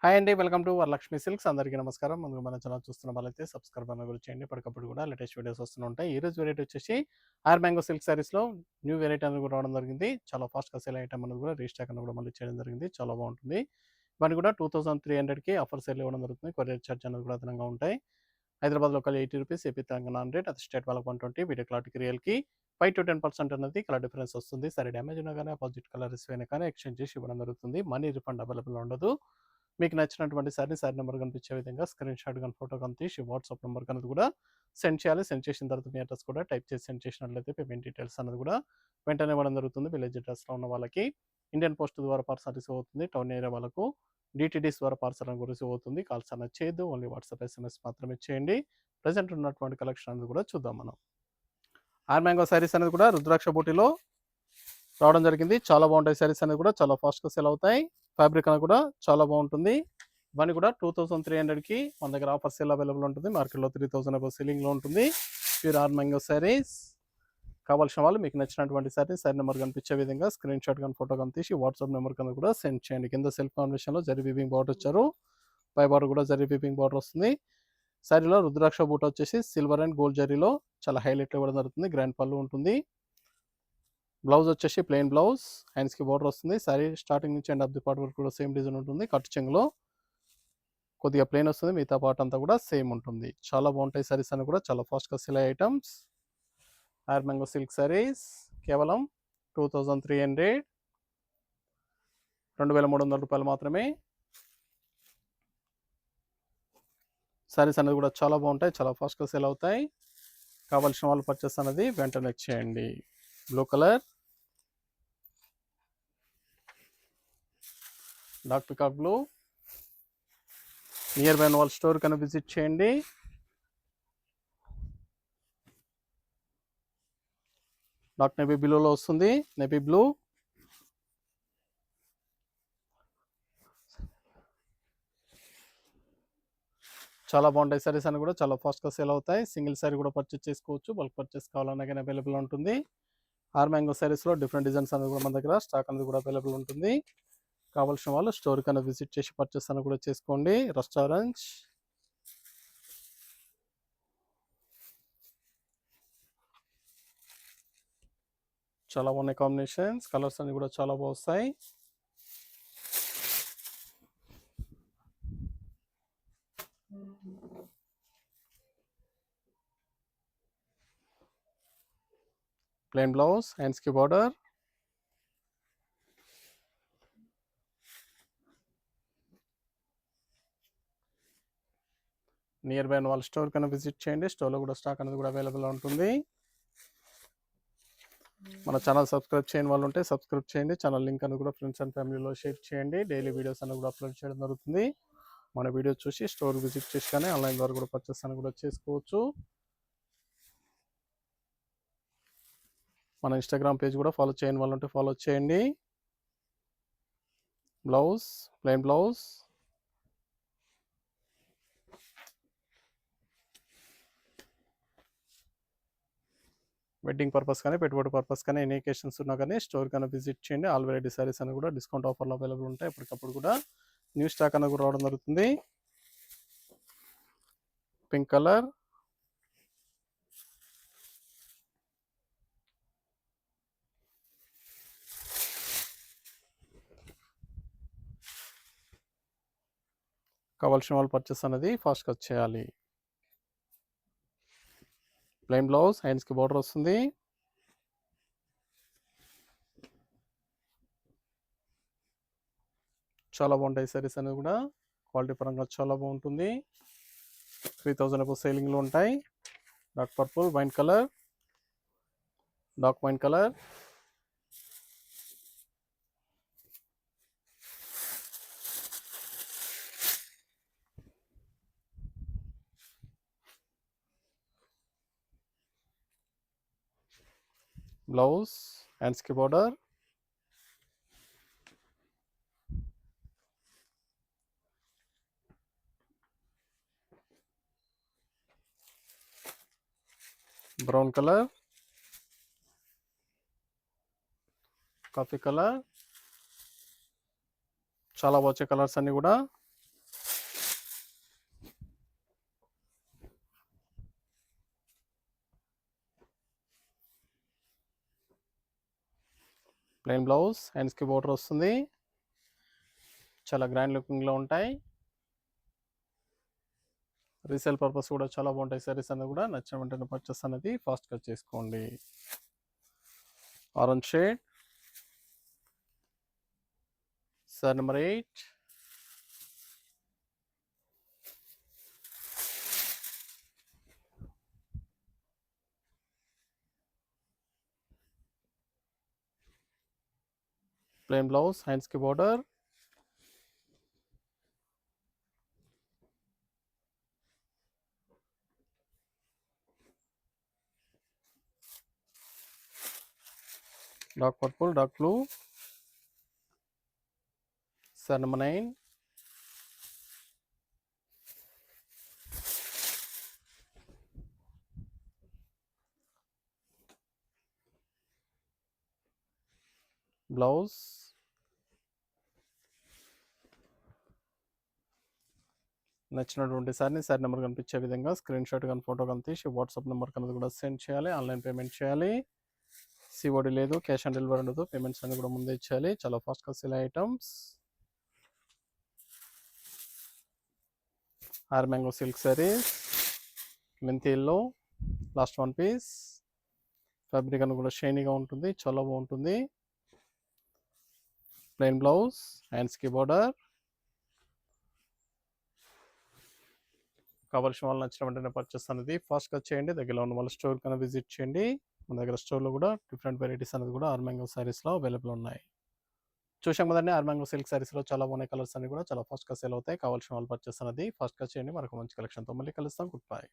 Hi అండి. Welcome to Varalakshmi silks. అందరికీ నమస్కారం. ముందుగా మన ఛానల్ చూస్తున్న వాళ్ళైతే సబ్స్క్రైబ్ బటన్ గురించి చేయండి. ఎప్పటికప్పుడు కూడా లేటెస్ట్ వీడియోస్ వస్తూ ఉంటాయి. ఈ రోజు వెరైటీ వచ్చేసి ఆర్ మ్యాంగో సిల్క్ సారీస్‌లో న్యూ వెరైటీ అనేది కూడా రావడం జరిగింది. చాలా ఫాస్ట్‌గా సేల్ ఐటమ్ అనేది కూడా రీస్టాక్ అనేది కూడా మళ్ళీ చేయడం జరిగింది. చాలా బాగుంటుంది. ఇవన్నీ కూడా 2300కి ఆఫర్ సేల్ ఇవ్వడం జరుగుతుంది. కొరియర్ చార్జ్ అనేది కూడా అదనంగా ఉంటాయి. హైదరాబాద్ లోకల్ రూ. 80, ఏపీ తెలంగాణ 100, అది స్టేట్ వాళ్ళకి 120, వీడియో క్లారిటీకి రియల్‌కి 5-10% అనేది కలర్ డిఫరెన్స్ వస్తుంది. సరే డ్యామేజ్ ఉన్నా కానీ అపోజిట్ కలర్ రిసీవ్ అయినా కానీ ఎక్స్చేంజ్ చేసి ఇవ్వడం జరుగుతుంది. మనీ రిఫండ్ అవైలబుల్ ఉండదు. మీకు నచ్చినటువంటి సారీ నెంబర్ కనిపించే విధంగా స్క్రీన్ షాట్ కానీ ఫోటో కానీ తీసి వాట్సాప్ నెంబర్ అనేది కూడా సెండ్ చేయాలి. సెండ్ చేసిన తర్వాత మీ అడ్రస్ కూడా టైప్ చేసి సెండ్ చేసినట్లయితే పేమెంట్ డీటెయిల్స్ అనేది కూడా వెంటనే ఇవ్వడం జరుగుతుంది. విలేజ్ అడ్రస్లో ఉన్న వాళ్ళకి ఇండియన్ పోస్ట్ ద్వారా పార్సల్ రిసీవ్ అవుతుంది. టౌన్ ఏరియా వాళ్ళకు డిటీడీస్ ద్వారా పార్సల్ అనేది రిసీవ్ అవుతుంది. కాల్స్ అనేది చేయొద్దు. ఓన్లీ వాట్సాప్ ఎస్ఎంఎస్ మాత్రమే చేయండి. ప్రజెంట్ ఉన్నటువంటి కలెక్షన్ అనేది కూడా చూద్దాం మనం. ఆర్ మ్యాంగో సారీస్ అనేది కూడా రుద్రాక్ష బూటీలో రావడం జరిగింది. చాలా బాగుంటాయి సారీస్ అనేది కూడా చాలా ఫాస్ట్‌గా సేల్ అవుతాయి. ఫ్యాబ్రిక్ అనేది కూడా చాలా బాగుంటుంది. ఇవన్నీ కూడా 2300కి మన దగ్గర ఆఫర్ సేల్ అవైలబుల్ ఉంటుంది. మార్కెట్లో 3000 అబౌవ్ సెల్లింగ్‌లో ఉంటుంది. ప్యూర్ ఆర్ మ్యాంగో సారీస్ కావాల్సిన వాళ్ళు మీకు నచ్చినటువంటి సారీ నెంబర్ కనిపించే విధంగా స్క్రీన్ షాట్ కానీ ఫోటో కానీ తీసి వాట్సాప్ నెంబర్ కన్నా కూడా సెండ్ చేయండి. కింద సెల్ఫ్ కాంబినేషన్లో జరీ వీవింగ్ బార్డర్ ఇచ్చారు. పై బార్డర్ కూడా జరీ వీవింగ్ బార్డర్ వస్తుంది. సారీలో రుద్రాక్ష బూట వచ్చేసి సిల్వర్ అండ్ గోల్డ్ జరీలో చాలా హైలైట్ ఇవ్వడం జరుగుతుంది. గ్రాండ్ పళ్ళు ఉంటుంది. బ్లౌజ్ వచ్చేసి ప్లెయిన్ బ్లౌజ్, హ్యాండ్స్కి బార్డర్ వస్తుంది. సారీ స్టార్టింగ్ నుంచి ఎండ్ ఆఫ్ ది పార్ట్ వరకు కూడా సేమ్ డిజైన్ ఉంటుంది. కట్ చెంగులో కొద్దిగా ప్లెయిన్ వస్తుంది. మిగతా పార్ట్ అంతా కూడా సేమ్ ఉంటుంది. చాలా బాగుంటాయి సారీస్ అని కూడా చాలా ఫాస్ట్‌గా సేల్ అయ్యే ఐటమ్స్. ఆర్ మ్యాంగో సిల్క్ సారీస్ కేవలం 2300 2300 మాత్రమే. సారీస్ అనేది కూడా చాలా బాగుంటాయి. చాలా ఫాస్ట్‌గా సేల్ అవుతాయి. కావాల్సిన వాళ్ళు పర్చేస్ అనేది వెంటనే చేయండి. Blue colour, dark peacock blue. Near by వాళ్ళ స్టోర్ కన్నా విజిట్ చేయండి. డార్క్ నేవీ బ్లూలో వస్తుంది. నేవీ బ్లూ, చాలా బాగుంటాయి సారీస్ అని కూడా చాలా ఫాస్ట్‌గా సేల్ అవుతాయి. సింగిల్ సారీ కూడా పర్చేస్ చేసుకోవచ్చు. బల్క్ పర్చేస్ కావాలన్నా కానీ అవైలబుల్ ఉంటుంది. ఆర్ మ్యాంగో సారీస్లో డిఫరెంట్ డిజైన్స్ అనేది కూడా మన దగ్గర స్టాక్ అనేది కూడా అవైలబుల్ ఉంటుంది. కావాల్సిన వాళ్ళు స్టోర్ కన్నా విజిట్ చేసి పర్చేస్ అని కూడా చేసుకోండి. రెస్టారెంట్ చాలా బాగున్నాయి కాంబినేషన్స్. కలర్స్ అన్ని కూడా చాలా బాగా వస్తాయి. ప్లెయిన్ బ్లౌజ్, హ్యాండ్స్కి బార్డర్. నియర్ బై వాళ్ళ స్టోర్ కన్నా విజిట్ చేయండి. స్టోర్లో కూడా స్టాక్ అనేది కూడా అవైలబుల్ ఉంటుంది. మన ఛానల్ సబ్స్క్రైబ్ చేయని వాళ్ళు ఉంటే సబ్స్క్రైబ్ చేయండి. ఛానల్ లింక్ అనేది కూడా ఫ్రెండ్స్ అండ్ ఫ్యామిలీలో షేర్ చేయండి. డైలీ వీడియోస్ అనేది కూడా అప్లోడ్ చేయడం జరుగుతుంది. మన వీడియో చూసి స్టోర్ విజిట్ చేసి కానీ ఆన్లైన్ ద్వారా కూడా పర్చేస్ అని కూడా చేసుకోవచ్చు. మన ఇన్స్టాగ్రామ్ పేజ్ కూడా ఫాలో చేయని వాళ్ళు ఉంటే ఫాలో చేయండి. Blouse, plain blouse, wedding purpose కానీ పెట్టుబడి పర్పస్ కానీ ఎనీ అకేషన్స్ ఉన్నా కానీ స్టోర్ కన్నా విజిట్ చేయండి. ఆల్ వెరైటీ సారీస్ అని కూడా డిస్కౌంట్ ఆఫర్లో అవైలబుల్ ఉంటాయి. ఎప్పటికప్పుడు కూడా న్యూ స్టాక్ అనేది కూడా రావడం జరుగుతుంది. పింక్ కలర్, కావాల్సిన వాళ్ళు పర్చేస్ అనేది ఫాస్ట్గా చేయాలి. ప్లెయిన్ బ్లౌజ్, హ్యాండ్స్కి బార్డర్ వస్తుంది. చాలా బాగుంటాయి సారీస్ అనేది కూడా క్వాలిటీ పరంగా చాలా బాగుంటుంది. 3000 అబౌవ్ సేలింగ్లో ఉంటాయి. Dark purple, wine colour, dark wine colour, blouse, హ్యాండ్స్కి border, brown colour, coffee colour. చాలా వచ్చే కలర్స్ అన్నీ కూడా ప్లెయిన్ బ్లౌజ్, హ్యాండ్స్కి బోర్డర్ వస్తుంది. చాలా గ్రాండ్ లుకింగ్లో ఉంటాయి. రీసేల్ పర్పస్ కూడా చాలా బాగుంటాయి సారీస్ అనేది కూడా. నచ్చిన వెంటనే పర్చేస్ అనేది ఫాస్ట్గా చేసుకోండి. Orange shade, sari number 8. Plain blouse, హ్యాండ్స్కి border. Dark purple, dark blue, sari number 9. Blouse, నచ్చినటువంటి సారీని సారీ నెంబర్ కనిపించే విధంగా స్క్రీన్ షాట్ కానీ ఫోటో కానీ తీసి వాట్సాప్ నెంబర్ కన్నది కూడా సెండ్ చేయాలి. ఆన్లైన్ పేమెంట్ చేయాలి. సిఓడి లేదు, క్యాష్ ఆన్ డెలివరీ ఉండదు. పేమెంట్స్ అన్ని కూడా ముందే ఇచ్చేయాలి. చాలా ఫాస్ట్గా సేల్ ఐటమ్స్. ఆర్ మ్యాంగో సిల్క్ సారీస్, మెంతి ఎల్లో, లాస్ట్ 1 పీస్. ఫ్యాబ్రిక్ అని కూడా షైనీగా ఉంటుంది, చాలా బాగుంటుంది. ప్లెయిన్ బ్లౌజ్, హ్యాండ్స్కి బోర్డర్. కావాల్సిన వాళ్ళు నచ్చిన వెంటనే పర్చేస్ అనేది ఫాస్ట్గా చేయండి. దగ్గరలో ఉన్న వాళ్ళ స్టోర్ కన్నా విజిట్ చేయండి. మన దగ్గర స్టోర్లో కూడా డిఫరెంట్ వెరైటీస్ అనేది కూడా ఆర్ మ్యాంగో సారీస్లో అవైలబుల్ ఉన్నాయి. చూసాం కదండి, ఆర్ మ్యాంగో సిల్క్ సారీస్లో చాలా బాగున్నాయి. కలర్స్ అన్ని కూడా చాలా ఫాస్ట్గా సేల్ అవుతాయి. కావాల్సిన వాళ్ళు పర్చేస్ అనేది ఫాస్ట్గా చేయండి. మరొక మంచి కలెక్షన్తో మళ్ళీ కలుస్తాం. Good bye.